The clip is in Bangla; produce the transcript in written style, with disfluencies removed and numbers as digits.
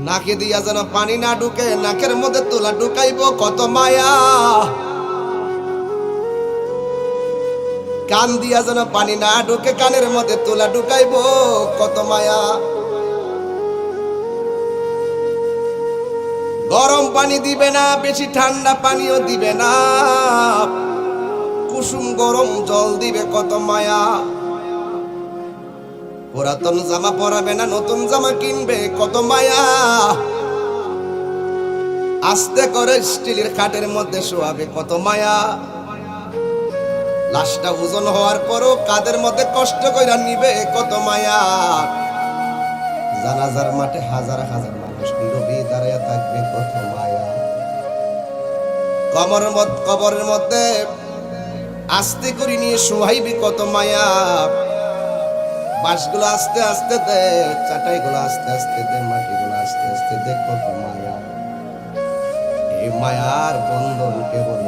নাকে দিয়া যেন পানি না ঢুকে, নাকের মধ্যে তুলা ঢুকাইব কত মায়া। কান দিয়া যেন পানি না ঢুকে, কানের মধ্যে তুলা ঢুকাইব কত মায়া। গরম পানি দিবে না, বেশি ঠান্ডা পানিও দিবে না, কুসুম গরম জল দিবে কত মায়া। পুরাতন জামা পরাবে না, নতুন জামা কিনবে কত মায়া। আস্তে করে স্টিলের খাটের মধ্যে শোয়াবে কত মায়া। লাশটা ওজন হওয়ার পরও কাদের মধ্যে কষ্ট কইরা নিবে কত মায়া। জানাজার মাঠে হাজার হাজার মানুষ নীরবে দাঁড়িয়ে থাকবে কত মায়া। কবরের মধ্যে আস্তে করে নিয়ে শোয়াইবে কত মায়া। বাঁশগুলো আস্তে আস্তে দে, চাটাইগুলো আস্তে আস্তে দে, মাটিগুলো আস্তে আস্তে দে, কত মায়া। এই মায়ার বন্ধন কেবল